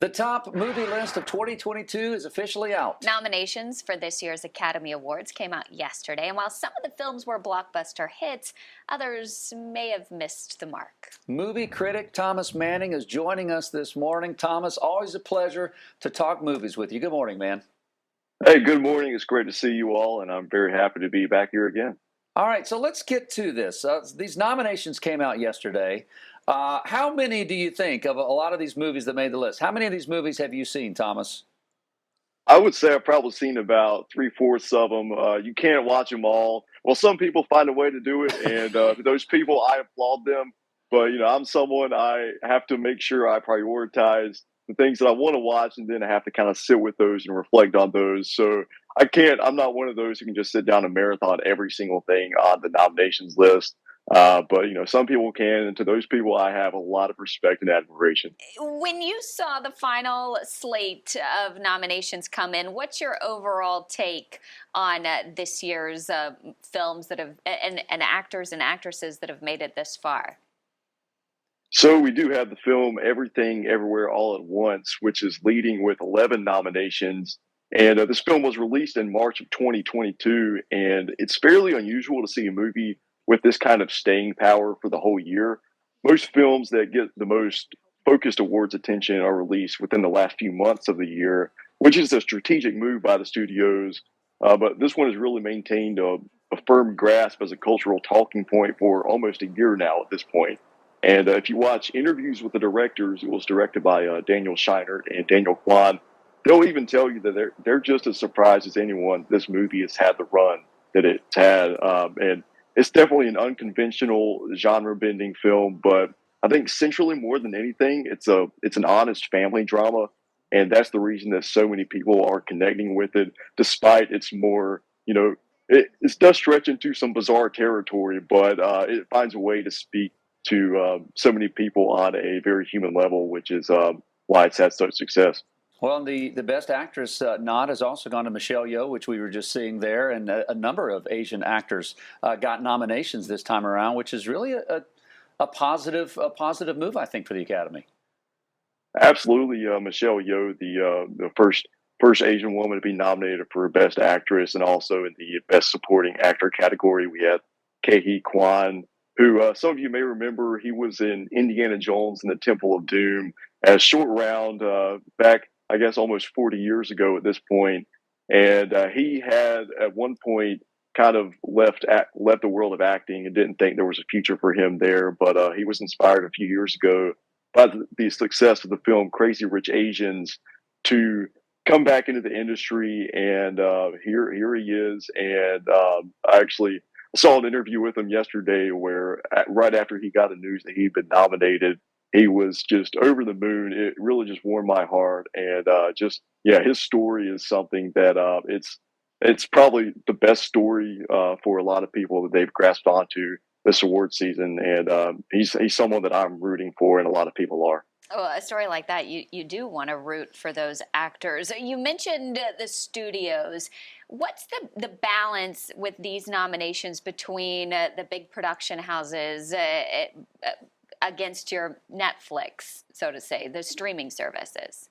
The top movie list of 2022 is officially out. Nominations for this year's Academy Awards came out yesterday, and while some of the films were blockbuster hits, others may have missed the mark. Movie critic Thomas Manning is joining us this morning. Thomas, always a pleasure to talk movies with you. Good morning, man. Hey, good morning. It's great to see you all, and I'm very happy to be back here again. All right, so let's get to this. These nominations came out yesterday. How many do you think of a lot of these movies that made the list? How many of these movies have you seen, Thomas? I would say I've probably seen about three-fourths of them. You can't watch them all. Well, some people find a way to do it, and those people, I applaud them. But, I'm someone, I have to make sure I prioritize the things that I want to watch, and then I have to kind of sit with those and reflect on those. So I'm not one of those who can just sit down and marathon every single thing on the nominations list. But some people can, and to those people, I have a lot of respect and admiration. When you saw the final slate of nominations come in, what's your overall take on this year's films that have and actors and actresses that have made it this far? So we do have the film Everything Everywhere All at Once, which is leading with 11 nominations. And this film was released in March of 2022, and it's fairly unusual to see a movie with this kind of staying power for the whole year. Most films that get the most focused awards attention are released within the last few months of the year, which is a strategic move by the studios. But this one has really maintained a firm grasp as a cultural talking point for almost a year now at this point. And if you watch interviews with the directors, it was directed by Daniel Scheinert and Daniel Kwan. They'll even tell you that they're just as surprised as anyone this movie has had the run that it's had. And it's definitely an unconventional genre-bending film, but I think centrally more than anything, it's an honest family drama, and that's the reason that so many people are connecting with it, despite its more it does stretch into some bizarre territory, but it finds a way to speak to so many people on a very human level, which is why it's had such success. Well, the Best Actress nod has also gone to Michelle Yeoh, which we were just seeing there, and a number of Asian actors got nominations this time around, which is really a positive move, I think, for the Academy. Absolutely, Michelle Yeoh, the first Asian woman to be nominated for Best Actress, and also in the Best Supporting Actor category, we had Ke Kwan, who some of you may remember. He was in Indiana Jones and the Temple of Doom as Short Round back, I guess, almost 40 years ago at this point. And he had at one point kind of left the world of acting and didn't think there was a future for him there. But he was inspired a few years ago by the success of the film Crazy Rich Asians to come back into the industry. And here he is. And I actually saw an interview with him yesterday where right after he got the news that he'd been nominated, he was just over the moon. It really just warmed my heart. And his story is something that it's probably the best story for a lot of people that they've grasped onto this award season. And he's someone that I'm rooting for, and a lot of people are. Well, a story like that, you do want to root for those actors. You mentioned the studios. What's the balance with these nominations between the big production houses against your Netflix, so to say, the streaming services?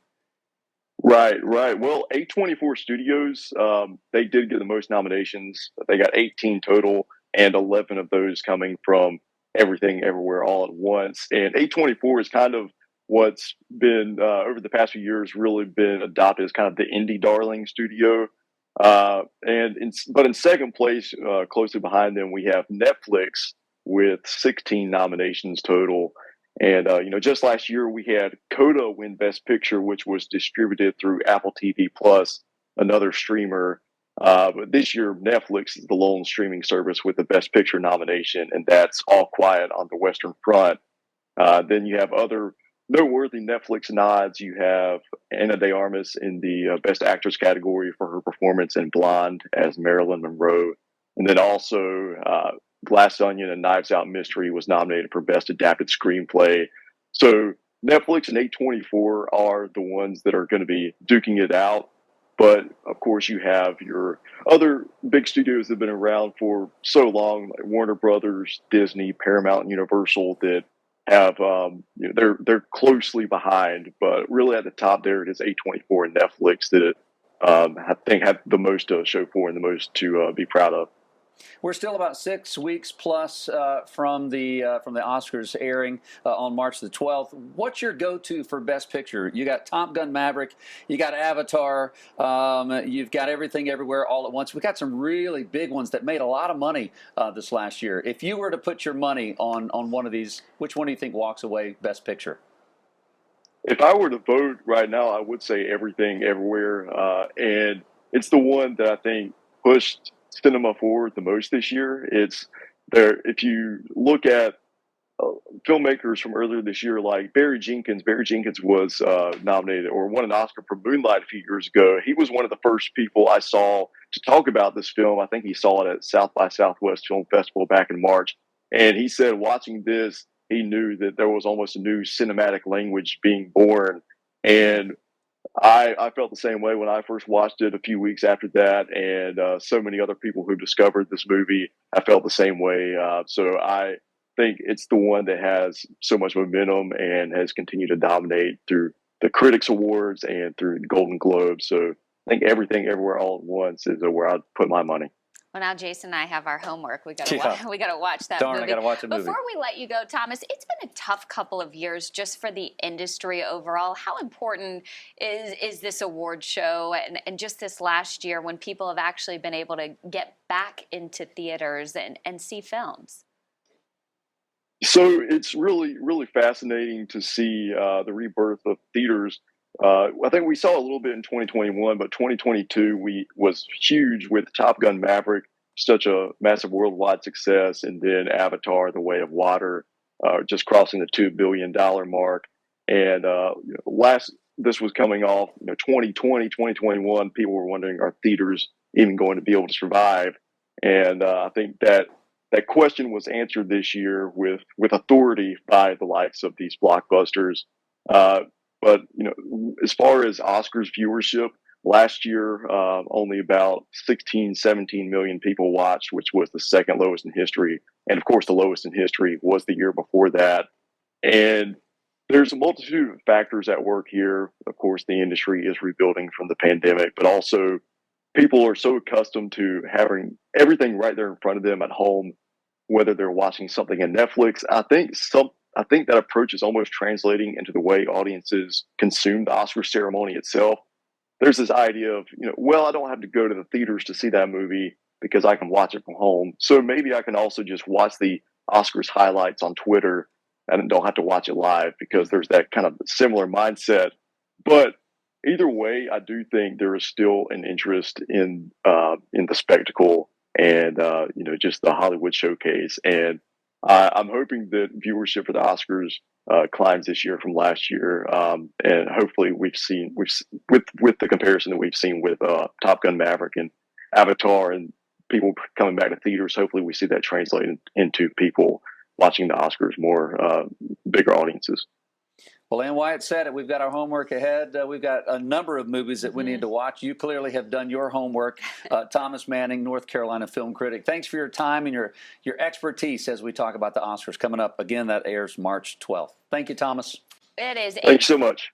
Right. Well, A24 Studios, they did get the most nominations. They got 18 total, and 11 of those coming from Everything Everywhere All at Once. And A24 is kind of what's been over the past few years really been adopted as kind of the indie darling studio. But in second place, closely behind them, we have Netflix with 16 nominations total. And just last year we had Coda win Best Picture, which was distributed through Apple TV Plus, another streamer. But this year Netflix is the lone streaming service with the Best Picture nomination, and that's All Quiet on the Western Front. Then you have other noteworthy Netflix nods. You have Ana de Armas in the Best Actress category for her performance in Blonde as Marilyn Monroe. And then also Glass Onion and Knives Out Mystery was nominated for Best Adapted Screenplay. So Netflix and A24 are the ones that are going to be duking it out. But of course, you have your other big studios that have been around for so long, like Warner Brothers, Disney, Paramount, and Universal, that have they're closely behind, but really at the top there it is A24 and Netflix that I think have the most to show for and the most to be proud of. We're still about 6 weeks plus from the Oscars airing on March the 12th. What's your go-to for Best Picture? You got Top Gun Maverick, you got Avatar, you've got Everything Everywhere All at Once. We got some really big ones that made a lot of money this last year. If you were to put your money on one of these, which one do you think walks away Best Picture? If I were to vote right now, I would say Everything Everywhere, and it's the one that I think pushed cinema forward the most this year. It's there. If you look at filmmakers from earlier this year, like Barry Jenkins. Barry Jenkins was nominated or won an Oscar for Moonlight a few years ago. He was one of the first people I saw to talk about this film. I think he saw it at South by Southwest Film Festival back in March. And he said watching this, he knew that there was almost a new cinematic language being born. And I felt the same way when I first watched it a few weeks after that. And so many other people who discovered this movie, I felt the same way. So I think it's the one that has so much momentum and has continued to dominate through the Critics Awards and through the Golden Globes. So I think Everything Everywhere All at Once is where I'd put my money. Well, now Jason and I have our homework. We got to watch that movie. I got to watch a movie. Before we let you go, Thomas, it's been a tough couple of years just for the industry overall. How important is this award show and just this last year when people have actually been able to get back into theaters and see films? So it's really, really fascinating to see the rebirth of theaters. I think we saw a little bit in 2021, but 2022 was huge with Top Gun Maverick, such a massive worldwide success, and then Avatar: The Way of Water, just crossing the $2 billion mark. And this was coming off 2020, 2021. People were wondering, are theaters even going to be able to survive? And I think that question was answered this year with authority by the likes of these blockbusters. But as far as Oscars viewership, last year only about 16, 17 million people watched, which was the second lowest in history. And of course, the lowest in history was the year before that. And there's a multitude of factors at work here. Of course, the industry is rebuilding from the pandemic, but also people are so accustomed to having everything right there in front of them at home, whether they're watching something on Netflix. I think that approach is almost translating into the way audiences consume the Oscar ceremony itself. There's this idea of, I don't have to go to the theaters to see that movie because I can watch it from home. So maybe I can also just watch the Oscars highlights on Twitter and don't have to watch it live, because there's that kind of similar mindset. But either way, I do think there is still an interest in the spectacle and just the Hollywood showcase. And I'm hoping that viewership for the Oscars climbs this year from last year, and hopefully we've with the comparison that we've seen with Top Gun Maverick and Avatar and people coming back to theaters. Hopefully we see that translate into people watching the Oscars more, bigger audiences. Well, and Wyatt said it. We've got our homework ahead. We've got a number of movies that we need to watch. You clearly have done your homework. Thomas Manning, North Carolina film critic. Thanks for your time and your expertise as we talk about the Oscars coming up. Again, that airs March 12th. Thank you, Thomas. It is. Thanks so much.